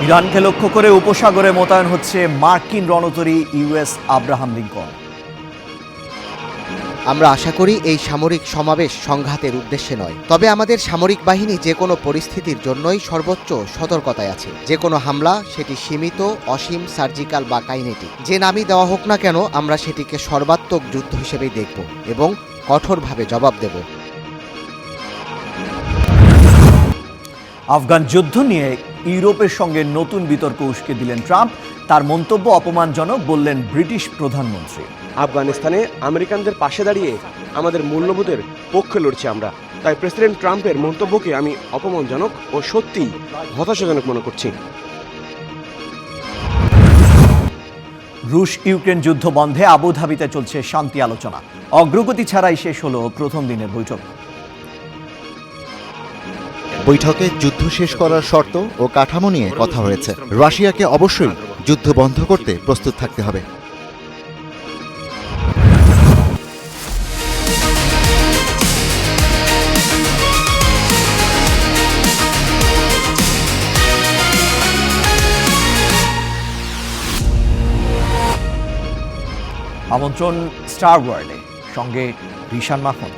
ইরানকে লক্ষ্য করে উপসাগরে মোতায়েন হচ্ছে মার্কিন রণতরী ইউএস আব্রাহাম লিঙ্কন। আমরা আশা করি এই সামরিক সমাবেশ সংঘাতের উদ্দেশ্যে নয়, তবে আমাদের সামরিক বাহিনী যে কোনো পরিস্থিতির জন্যই সর্বোচ্চ সতর্কতায় আছে। যে কোনো হামলা, সেটি সীমিত, অসীম, সার্জিক্যাল বা কাইনেটিক, যে নামই দেওয়া হোক না কেন, আমরা সেটিকে সর্বাত্মক যুদ্ধ হিসেবেই দেখব এবং কঠোরভাবে জবাব দেব। আফগান যুদ্ধ নিয়ে ইউরোপের সঙ্গে নতুন বিতর্ক উস্কে দিলেন ট্রাম্প। তার মন্তব্য অপমানজনক বললেন ব্রিটিশ প্রধানমন্ত্রী। আফগানিস্তানে আমেরিকানদের পাশে দাঁড়িয়ে আমাদের মূল্যবোধের পক্ষে লড়ছি আমরা। তাই প্রেসিডেন্ট ট্রাম্পের মন্তব্যকে আমি অপমানজনক ও সত্যিই হতাশাজনক মনে করছি। রুশ ইউক্রেন যুদ্ধ বন্ধে আবুধাবিতে চলছে শান্তি আলোচনা। অগ্রগতি ছাড়াই শেষ হলো প্রথম দিনের বৈঠক। বৈঠকে যুদ্ধ শেষ করার শর্ত ও কাঠামো নিয়ে কথা হয়েছে। রাশিয়াকে অবশ্যই যুদ্ধ বন্ধ করতে প্রস্তুত থাকতে হবে। আমন্ত্রণ স্টার ওয়ার্ল্ডে, সঙ্গে রিশান মাহমুদ।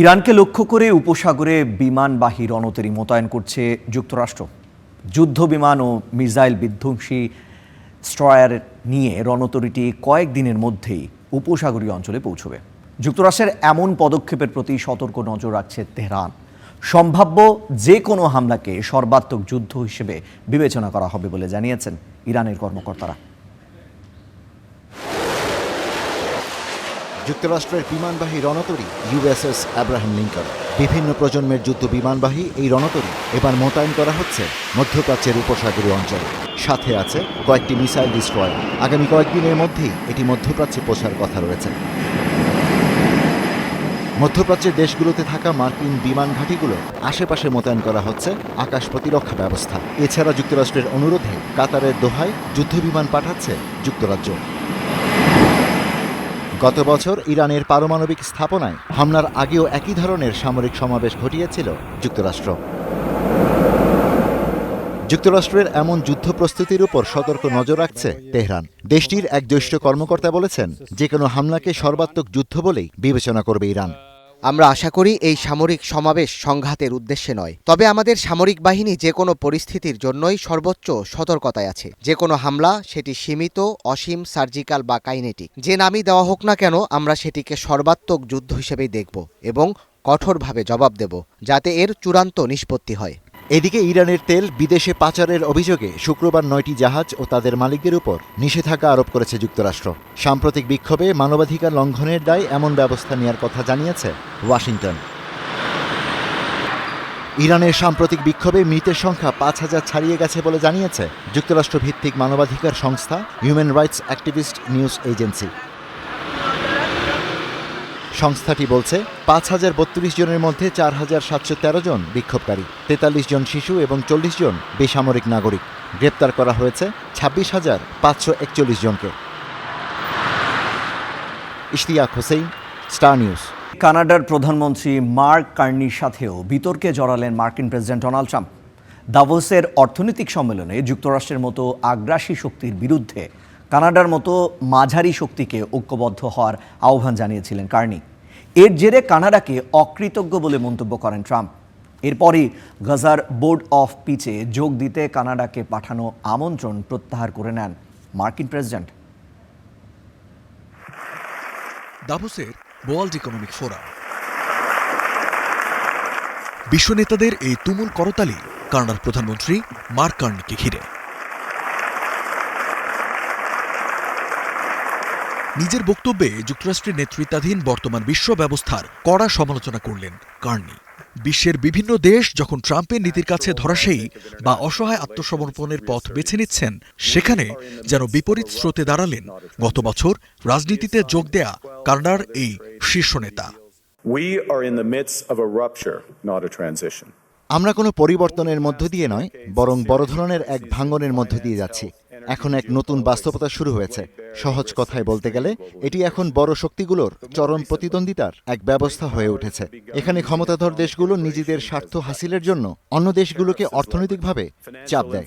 ইরানকে লক্ষ্য করে উপসাগরে বিমানবাহী রণতরী মোতায়েন করছে যুক্তরাষ্ট্র। যুদ্ধ বিমান ও মিসাইল বিধ্বংসী স্ট্রয়ার নিয়ে রণতরীটি কয়েকদিনের মধ্যেই উপসাগরীয় অঞ্চলে পৌঁছবে। যুক্তরাষ্ট্রের এমন পদক্ষেপের প্রতি সতর্ক নজর রাখছে তেহরান। সম্ভাব্য যে কোনো হামলাকে সর্বাত্মক যুদ্ধ হিসেবে বিবেচনা করা হবে বলে জানিয়েছেন ইরানের কর্মকর্তারা। যুক্তরাষ্ট্রের বিমানবাহী রণতরী ইউএসএস আব্রাহাম লিঙ্কন। বিভিন্ন প্রজন্মের যুদ্ধ বিমানবাহী এই রণতরী এবার মোতায়েন করা হচ্ছে মধ্যপ্রাচ্যের উপসাগরীয় অঞ্চলে। সাথে আছে কয়েকটি মিসাইল ডিস্ট্রয়ার। আগামী কয়েকদিনের মধ্যেই এটি মধ্যপ্রাচ্যে পৌঁছার কথা রয়েছে। মধ্যপ্রাচ্যের দেশগুলোতে থাকা মার্কিন বিমান ঘাঁটিগুলো আশেপাশে মোতায়েন করা হচ্ছে আকাশ প্রতিরক্ষা ব্যবস্থা। এছাড়া যুক্তরাষ্ট্রের অনুরোধে কাতারের দোহায় যুদ্ধবিমান পাঠাচ্ছে যুক্তরাজ্য। গত বছর ইরানের পারমাণবিক স্থাপনায় হামলার আগেও একই ধরনের সামরিক সমাবেশ ঘটিয়েছিল যুক্তরাষ্ট্র। যুক্তরাষ্ট্রের এমন যুদ্ধ প্রস্তুতির উপর সতর্ক নজর রাখছে তেহরান। দেশটির এক জ্যেষ্ঠ কর্মকর্তা বলেছেন, যে কোনো হামলাকে সর্বাত্মক যুদ্ধ বলেই বিবেচনা করবে ইরান। আমরা আশা করি এই সামরিক সমাবেশ সংঘাতের উদ্দেশ্যে নয়, তবে আমাদের সামরিক বাহিনী যে কোনো পরিস্থিতির জন্যই সর্বোচ্চ সতর্কতায় আছে। যে কোনো হামলা, সেটি সীমিত, অসীম, সার্জিক্যাল বা কাইনেটিক, যে নামই দেওয়া হোক না কেন, আমরা সেটিকে সর্বাত্মক যুদ্ধ হিসেবেই দেখব এবং কঠোরভাবে জবাব দেব, যাতে এর চূড়ান্ত নিষ্পত্তি হয়। এদিকে ইরানের তেল বিদেশে পাচারের অভিযোগে শুক্রবার 9টি জাহাজ ও তাদের মালিকদের উপর নিষেধাজ্ঞা আরোপ করেছে যুক্তরাষ্ট্র। সাম্প্রতিক বিক্ষোভে মানবাধিকার লঙ্ঘনের দায়ে এমন ব্যবস্থা নেওয়ার কথা জানিয়েছে ওয়াশিংটন। ইরানের সাম্প্রতিক বিক্ষোভে মৃতের সংখ্যা 5000 ছাড়িয়ে গেছে বলে জানিয়েছে যুক্তরাষ্ট্রভিত্তিক মানবাধিকার সংস্থা human rights activist news agency. সংস্থাটি বলছে 5032 জনের মধ্যে 4713 জন বিক্ষোভকারী, 43 জন শিশু এবং 40 জন বেসামরিক নাগরিক। গ্রেপ্তার করা হয়েছে 26,541 জনকে। Ishtiaq Hossain, star news. কানাডার প্রধানমন্ত্রী মার্ক কার্নির সাথেও বিতর্কে জড়ালেন মার্কিন প্রেসিডেন্ট ডোনাল্ড ট্রাম্প। দাভোসের অর্থনৈতিক সম্মেলনে যুক্তরাষ্ট্রের মতো আগ্রাসী শক্তির বিরুদ্ধে কানাডার মতো মাঝারি শক্তিকে ঐক্যবদ্ধ হওয়ার আহ্বান জানিয়েছিলেন কার্নি। এর জেরে কানাডাকে অকৃতজ্ঞ বলে মন্তব্য করেন ট্রাম্প। এরপরই গাজার বোর্ড অফ পিচে যোগ দিতে কানাডাকে পাঠানো আমন্ত্রণ প্রত্যাহার করে নেন মার্কিন প্রেসিডেন্ট। দাভোসের ওয়ার্ল্ড ইকোনমিক ফোরাম। বিশ্ব নেতাদের এই তুমুল করতালি কানাডার প্রধানমন্ত্রী মার্ক কার্নিকে ঘিরে। নিজের বক্তব্যে যুক্তরাষ্ট্রের নেতৃত্বাধীন বর্তমান বিশ্ব ব্যবস্থার কড়া সমালোচনা করলেন কার্নি। বিশ্বের বিভিন্ন দেশ যখন ট্রাম্পের নীতির কাছে ধরাশায়ী বা অসহায় আত্মসমর্পণের পথ বেছে নিচ্ছেন, সেখানে যেন বিপরীত স্রোতে দাঁড়ালেন গত বছর রাজনীতিতে যোগ দেয়া কানাডার এই শীর্ষ নেতা। আমরা কোনো পরিবর্তনের মধ্য দিয়ে নয়, বরং বড় ধরনের এক ভাঙনের মধ্য দিয়ে যাচ্ছি। এখন এক নতুন বাস্তবতা শুরু হয়েছে। সহজ কথায় বলতে গেলে এটি এখন বড় শক্তিগুলোর চরম প্রতিদ্বন্দ্বিতার এক ব্যবস্থা হয়ে উঠেছে। এখানে ক্ষমতাধর দেশগুলো নিজেদের স্বার্থ হাসিলের জন্য অন্য দেশগুলোকে অর্থনৈতিকভাবে চাপ দেয়।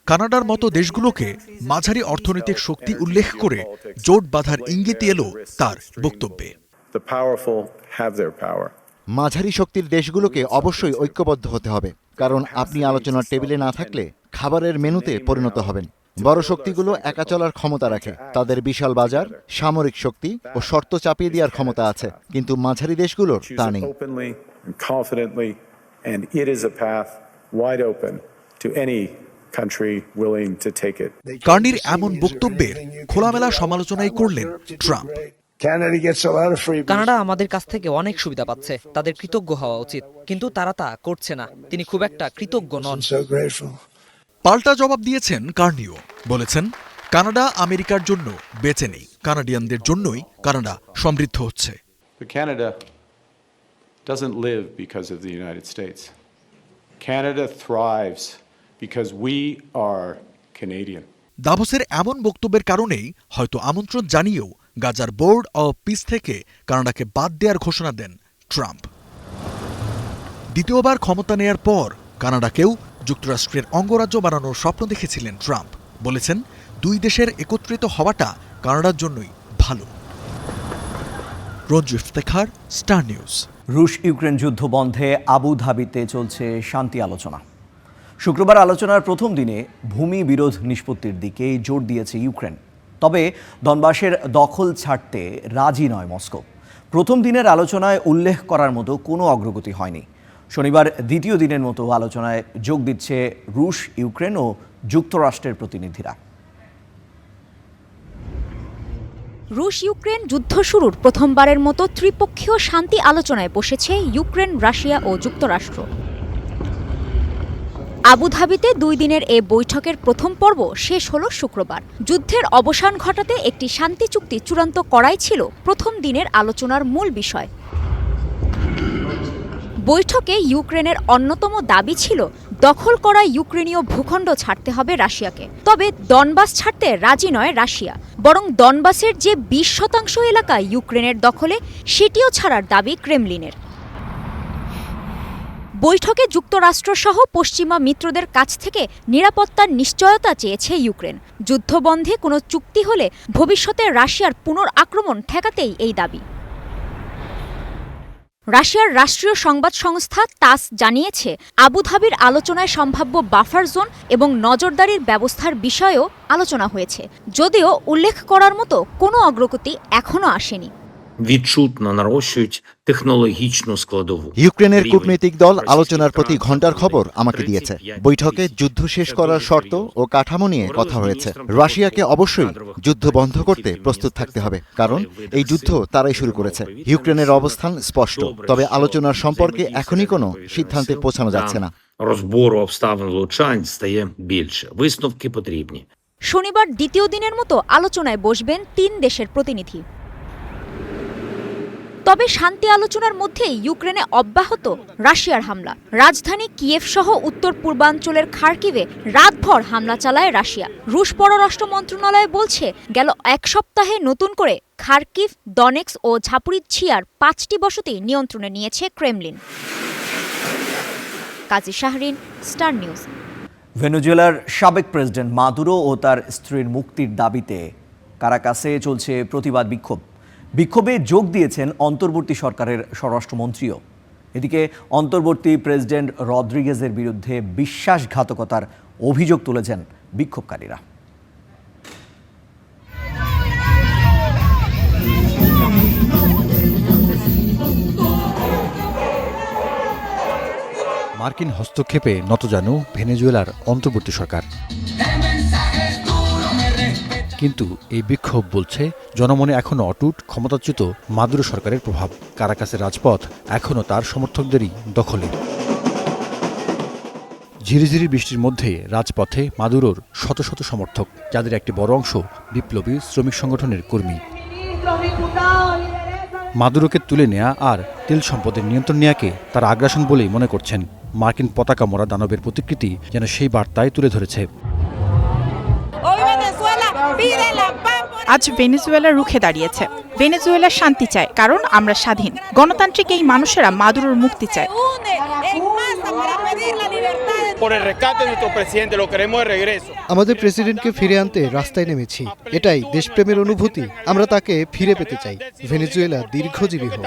কানাডার মতো দেশগুলোকে মাঝারি অর্থনৈতিক শক্তি উল্লেখ করে জোট বাঁধার ইঙ্গিত এলো তার বক্তব্যে। মাঝারি শক্তির দেশগুলোকে অবশ্যই ঐক্যবদ্ধ হতে হবে, কারণ আপনি আলোচনার টেবিলে না থাকলে খাবারের মেনুতে পরিণত হবেন। বড় শক্তিগুলো একা চলার ক্ষমতা রাখে, তাদের বিশাল বাজার, সামরিক শক্তি ও শর্ত চাপিয়ে দেওয়ার ক্ষমতা আছে, কিন্তু মাঝারি দেশগুলোর তা নেই। কার্নির এমন বক্তব্যের খোলামেলা সমালোচনাই করলেন ট্রাম্প। কানাডা আমাদের কাছ থেকে অনেক সুবিধা পাচ্ছে, তাদের কৃতজ্ঞ হওয়া উচিত, কিন্তু তারা তা করছে না। তিনি খুব একটা কৃতজ্ঞ নন। পাল্টা জবাব দিয়েছেন কার্নিও, বলেছেন কানাডা আমেরিকার জন্য বেঁচে নেই, কানাডিয়ানদের জন্যই কানাডা সমৃদ্ধ হচ্ছে। Canada doesn't live because of the United States. Canada thrives because we are Canadian. দাভোসের এমন বক্তব্যের কারণেই হয়তো আমন্ত্রণ জানিয়েও গাজার বোর্ড অব পিস থেকে কানাডাকে বাদ দেওয়ার ঘোষণা দেন ট্রাম্প। দ্বিতীয়বার ক্ষমতা নেয়ার পর কানাডাকেও যুক্তরাষ্ট্রের অঙ্গরাজ্য বানানোর স্বপ্ন দেখেছিলেন ট্রাম্প। বলেছেন দুই দেশের একত্রিত হওয়াটা কানাডার জন্যই ভালো। Ranju Iftekhar, star news. রুশ ইউক্রেন যুদ্ধ বন্ধে আবু ধাবিতে চলছে শান্তি আলোচনা। শুক্রবার আলোচনার প্রথম দিনে ভূমি বিরোধ নিষ্পত্তির দিকেই জোর দিয়েছে ইউক্রেন। তবে দনবাসের দখল ছাড়তে রাজি নয় মস্কো। প্রথম দিনের আলোচনায় উল্লেখ করার মতো কোনো অগ্রগতি হয়নি। শনিবার দ্বিতীয় দিনের মতো আলোচনায় যোগ দিচ্ছে রুশ, ইউক্রেন ও যুক্তরাষ্ট্রের প্রতিনিধিরা। রুশ ইউক্রেন যুদ্ধ শুরুর প্রথমবারের মতো ত্রিপক্ষীয় শান্তি আলোচনায় বসেছে ইউক্রেন, রাশিয়া ও যুক্তরাষ্ট্র। আবুধাবিতে 2 দিনের এ বৈঠকের প্রথম পর্ব শেষ হলো শুক্রবার। যুদ্ধের অবসান ঘটাতে একটি শান্তি চুক্তি চূড়ান্ত করাই ছিল প্রথম দিনের আলোচনার মূল বিষয়। বৈঠকে ইউক্রেনের অন্যতম দাবি ছিল দখল করা ইউক্রেনীয় ভূখণ্ড ছাড়তে হবে রাশিয়াকে। তবে দনবাস ছাড়তে রাজি নয় রাশিয়া, বরং দনবাসের যে 20% এলাকা ইউক্রেনের দখলে সেটিও ছাড়ার দাবি ক্রেমলিনের। বৈঠকে যুক্তরাষ্ট্রসহ পশ্চিমা মিত্রদের কাছ থেকে নিরাপত্তার নিশ্চয়তা চেয়েছে ইউক্রেন। যুদ্ধবন্ধে কোনো চুক্তি হলে ভবিষ্যতে রাশিয়ার পুনরাক্রমণ ঠেকাতেই এই দাবি। রাশিয়ার রাষ্ট্রীয় সংবাদ সংস্থা তাস জানিয়েছে, আবুধাবির আলোচনায় সম্ভাব্য বাফার জোন এবং নজরদারির ব্যবস্থার বিষয়েও আলোচনা হয়েছে, যদিও উল্লেখ করার মতো কোনো অগ্রগতি এখনও আসেনি। відчутно нарощують технологічну складову. ইউক্রেনের কূটনৈতিক দল আলোচনার প্রতি ঘণ্টার খবর আমাকে দিয়েছে। বৈঠকে যুদ্ধ শেষ করার শর্ত ও কাঠামো নিয়ে কথা হয়েছে। রাশিয়াকে অবশ্যই যুদ্ধ বন্ধ করতে প্রস্তুত থাকতে হবে, কারণ এই যুদ্ধ তারাই শুরু করেছে। ইউক্রেনের অবস্থান স্পষ্ট, তবে আলোচনার সম্পর্কে এখনই কোনো সিদ্ধান্তে পৌঁছানো যাচ্ছে না। Розбору обставин влучань стає більше. Висновки потрібні. শনিবার দ্বিতীয় দিনের মতো আলোচনায় বসবেন 3 দেশের প্রতিনিধি। তবে শান্তি আলোচনার মধ্যে ইউক্রেনে অব্যাহত রাশিয়ার হামলা। রাজধানী কিয়েভ সহ উত্তর পূর্বাঞ্চলের খার্কিভে রাতভর হামলা চালায় রাশিয়া। রুশ পররাষ্ট্র মন্ত্রণালয় বলছে, গেল 1 সপ্তাহে নতুন করে খার্কিভ, দনেক্স ও ঝাপুরিঝিয়ার 5টি বসতি নিয়ন্ত্রণে নিয়েছে ক্রেমলিন। কাজী শাহরিন, স্টার নিউজ। ভেনেজুয়েলার সাবেক প্রেসিডেন্ট মাদুরো ও তার স্ত্রীর মুক্তির দাবিতে কারাকাসে চলছে প্রতিবাদ বিক্ষোভ। বিক্ষোভে যোগ দিয়েছেন অন্তর্বর্তী সরকারের স্বরাষ্ট্রমন্ত্রীও। এদিকে অন্তর্বর্তী প্রেসিডেন্ট রদ্রিগেজের বিরুদ্ধে বিশ্বাসঘাতকতার অভিযোগ তুলেছেন বিক্ষোভকারীরা। মার্কিন হস্তক্ষেপে নতজানু ভেনেজুয়েলার অন্তর্বর্তী সরকার, কিন্তু এই বিক্ষোভ বলছে জনমনে এখনও অটুট ক্ষমতাচ্যুত মাদুরো সরকারের প্রভাব। কারাকাসের রাজপথ এখনও তার সমর্থকদেরই দখলে। ঝিরিঝিরি বৃষ্টির মধ্যে রাজপথে মাদুরোর শত শত সমর্থক, যাদের একটি বড় অংশ বিপ্লবী শ্রমিক সংগঠনের কর্মী। মাদুরোকে তুলে নেয়া আর তেল সম্পদের নিয়ন্ত্রণ নেয়াকে তারা আগ্রাসন বলেই মনে করছেন। মার্কিন পতাকা মোড়া দানবের প্রতিকৃতি যেন সেই বার্তায় তুলে ধরেছে। আজ ভেনেজুয়েলা রুখে দাঁড়িয়েছে। ভেনেজুয়েলা শান্তি চায়, কারণ আমরা স্বাধীন। গণতান্ত্রিক এই মানুষেরা মাদুরোর মুক্তি চায়। আমাদের প্রেসিডেন্টকে ফিরে আনতে রাস্তায় নেমেছি। এটাই দেশপ্রেমের অনুভূতি। আমরা তাকে ফিরে পেতে চাই। ভেনেজুয়েলা দীর্ঘজীবী হোক।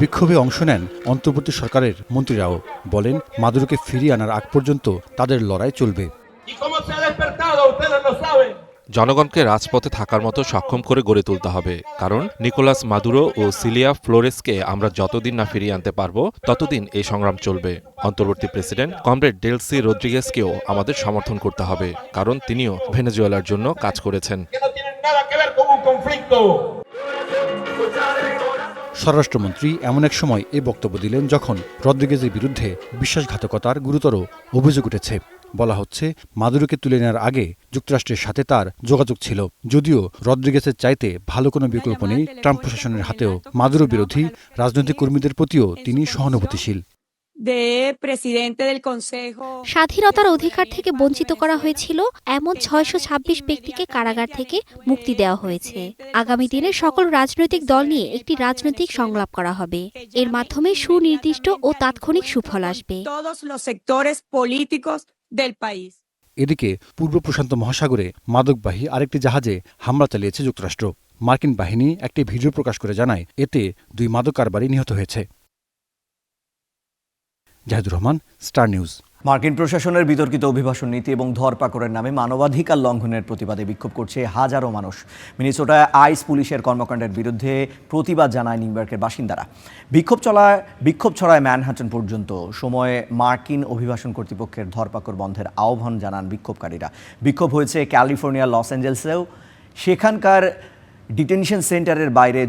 বিক্ষোভে অংশ নেন অন্তর্বর্তী সরকারের মন্ত্রীরাও। বলেন, মাদুরোকে ফিরিয়ে আনার আগ পর্যন্ত তাদের লড়াই চলবে। জনগণকে রাজপথে থাকার মতো সক্ষম করে গড়ে তুলতে হবে, কারণ নিকোলাস মাদুরো ও সিলিয়া ফ্লোরেসকে আমরা যতদিন না ফিরিয়ে আনতে পারবো ততদিন এই সংগ্রাম চলবে। অন্তর্বর্তী প্রেসিডেন্ট কমরেড ডেলসি রদ্রিগেজকেও আমাদের সমর্থন করতে হবে, কারণ তিনিও ভেনেজুয়েলার জন্য কাজ করেছেন। স্বরাষ্ট্রমন্ত্রী এমন এক সময় এই বক্তব্য দিলেন যখন রদ্রিগেজের বিরুদ্ধে বিশ্বাসঘাতকতার গুরুতর অভিযোগ উঠেছে। বলা হচ্ছে, মাদুরোকে তুলে নেওয়ার আগে যুক্তরাষ্ট্রের সাথে তার যোগাযোগ ছিল। যদিও রদ্রিগেজের চাইতে ভালো কোনো বিকল্প নেই ট্রাম্প প্রশাসনের হাতেও, মাদুরো বিরোধী রাজনৈতিক কর্মীদের প্রতিও তিনি সহানুভূতিশীল। স্বাধীনতার অধিকার থেকে বঞ্চিত করা হয়েছিল এমন 626 ব্যক্তিকে কারাগার থেকে মুক্তি দেওয়া হয়েছে। আগামী দিনে সকল রাজনৈতিক দল নিয়ে একটি রাজনৈতিক সংলাপ করা হবে। এর মাধ্যমে সুনির্দিষ্ট ও তাৎক্ষণিক সুফল আসবে। এদিকে পূর্ব প্রশান্ত মহাসাগরে মাদকবাহী আরেকটি জাহাজে হামলা চালিয়েছে যুক্তরাষ্ট্র। মার্কিন বাহিনী একটি ভিডিও প্রকাশ করে জানায়, এতে 2 মাদক কারবারি নিহত হয়েছে। Jahidur Rahman, Star News. মার্কিন প্রশাসনের বিতর্কিত অভিবাসন নীতি এবং ধরপাকড়ের নামে মানবাধিকার লঙ্ঘনের প্রতিবাদে বিক্ষোভ করছে হাজারো মানুষ। মিনেসোটায় আইস পুলিশের কর্মকাণ্ডের বিরুদ্ধে প্রতিবাদ জানায় নিউ ইয়র্কের বাসিন্দারা। বিক্ষোভ ছড়ায় ম্যানহাটন পর্যন্ত। সময়ে মার্কিন অভিবাসন কর্তৃপক্ষের ধরপাকড় বন্ধের আহ্বান জানান বিক্ষোভকারীরা। বিক্ষোভ হয়েছে ক্যালিফোর্নিয়ার লস অ্যাঞ্জেলেসেও। সেখানকার ডিটেনশন সেন্টারের বাইরে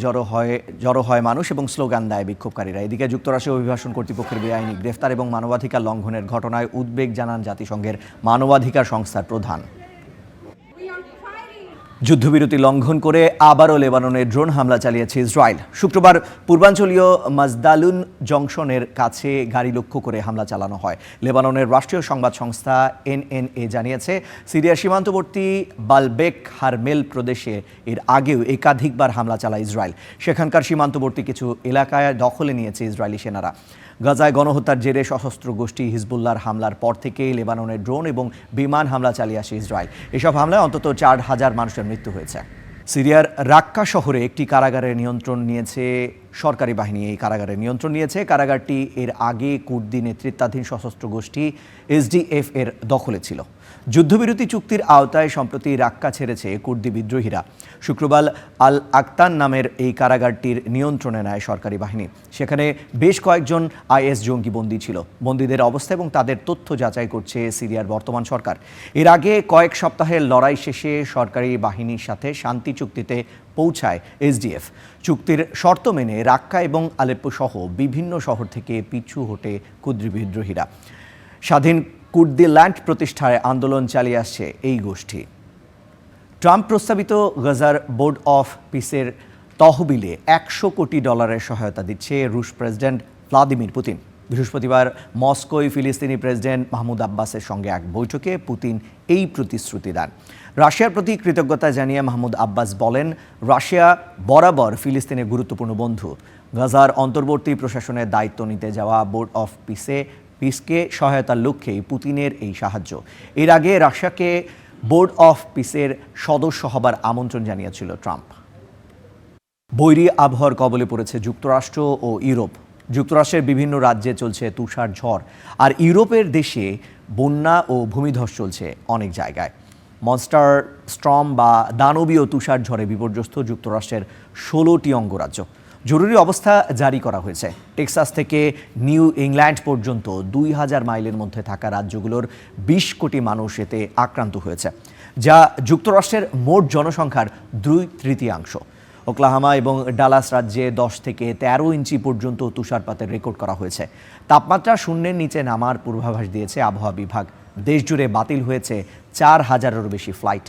জড়ো হয় মানুষ এবং স্লোগান দেয় বিক্ষোভকারীরা। এদিকে যুক্তরাষ্ট্রের অভিবাসন কর্তৃপক্ষের বেআইনি গ্রেফতার এবং মানবাধিকার লঙ্ঘনের ঘটনায় উদ্বেগ জানান জাতিসংঘের মানবাধিকার সংস্থার প্রধান। যুদ্ধবিরতি লঙ্ঘন করে আবারও লেবাননে ড্রোন হামলা চালিয়েছে ইসরায়েল। শুক্রবার পূর্বাঞ্চলীয় মাজদালুন জংশনের কাছে গাড়ি লক্ষ্য করে হামলা চালানো হয়। লেবাননের রাষ্ট্রীয় সংবাদ সংস্থা এনএনএ জানিয়েছে, সিরিয়ার সীমান্তবর্তী বালবেক হারমেল প্রদেশে এর আগেও একাধিকবার হামলা চালায় ইসরায়েল। সেখানকার সীমান্তবর্তী কিছু এলাকায় দখলে নিয়েছে ইসরায়েলি সেনারা। গাজায় গণহত্যার জেরে সশস্ত্র গোষ্ঠী হিজবুল্লাহর হামলার পর থেকেই লেবাননে ড্রোন এবং বিমান হামলা চালিয়ে আসে ইসরায়েল। এসব হামলায় অন্তত 4000 মানুষের মৃত্যু হয়েছে। সিরিয়ার রাক্কা শহরে একটি কারাগারের নিয়ন্ত্রণ নিয়েছে সরকারি বাহিনী। এই কারাগারের নিয়ন্ত্রণ নিয়েছে কারাগারটি এর আগে কুর্দি নেতৃত্বাধীন সশস্ত্র গোষ্ঠী এসডিএফ এর দখলে ছিল। যুদ্ধবিরতি চুক্তির আওতায় সম্প্রতি রাক্কা ছেড়েছে কুর্দি বিদ্রোহীরা। শুক্রবার আল আক্তান নামের এই কারাগারটির নিয়ন্ত্রণে নেয় সরকারি বাহিনী। সেখানে বেশ কয়েকজন আইএস জঙ্গি বন্দী ছিল। বন্দীদের অবস্থা এবং তাদের তথ্য যাচাই করছে সিরিয়ার বর্তমান সরকার। এর আগে কয়েক সপ্তাহের লড়াই শেষে সরকারি বাহিনীর সাথে শান্তি চুক্তিতে পৌঁছায় এসডিএফ। চুক্তির শর্ত মেনে রাক্কা এবং আলেপ্পো সহ বিভিন্ন শহর থেকে পিছু হটে কুর্দি বিদ্রোহীরা। স্বাধীন কুর্দি ল্যান্ড প্রতিষ্ঠায় আন্দোলন চালিয়ে আসছে এই গোষ্ঠী। ট্রাম্প প্রস্তাবিত গাজার বোর্ড অফ পিসের তহবিলে $100 কোটি সহায়তা দিচ্ছে রুশ প্রেসিডেন্ট ভ্লাদিমির পুতিন। বৃহস্পতিবার মস্কোয় ফিলিস্তিনি প্রেসিডেন্ট মাহমুদ আব্বাসের সঙ্গে এক বৈঠকে পুতিন এই প্রতিশ্রুতি দেন। রাশিয়ার প্রতি কৃতজ্ঞতা জানিয়ে মাহমুদ আব্বাস বলেন, রাশিয়া বরাবর ফিলিস্তিনের গুরুত্বপূর্ণ বন্ধু। গাজার অন্তর্বর্তী প্রশাসনের দায়িত্ব নিতে যাওয়া বোর্ড অফ পিসকে সহায়তার লক্ষ্যেই পুতিনের এই সাহায্য। এর আগে রাশিয়াকে বোর্ড অফ পিসের সদস্য হবার আমন্ত্রণ জানিয়েছিল ট্রাম্প। বৈরী আবহাওয়ার কবলে পড়েছে যুক্তরাষ্ট্র ও ইউরোপ। যুক্তরাষ্ট্রের বিভিন্ন রাজ্যে চলছে তুষার ঝড়, আর ইউরোপের দেশে বন্যা ও ভূমিধস চলছে অনেক জায়গায়। মনস্টার স্টর্ম বা দানবীয় তুষার ঝড়ে বিপর্যস্ত যুক্তরাষ্ট্রের 16টি অঙ্গরাজ্য। জরুরি অবস্থা জারি করা হয়েছে। টেক্সাস থেকে নিউ ইংল্যান্ড পর্যন্ত 2000 মাইলের মধ্যে থাকা রাজ্যগুলোর 20 কোটি মানুষ এতে আক্রান্ত হয়েছে, যা যুক্তরাষ্ট্রের মোট জনসংখ্যার 2/3। ওকলাহামা এবং ডালাস রাজ্যে 10 থেকে 13 ইঞ্চি পর্যন্ত তুষারপাতের রেকর্ড করা হয়েছে। তাপমাত্রা শূন্যের নিচে নামার পূর্বাভাস দিয়েছে আবহাওয়া বিভাগ। দেশজুড়ে বাতিল হয়েছে 4000-এরও বেশি ফ্লাইট।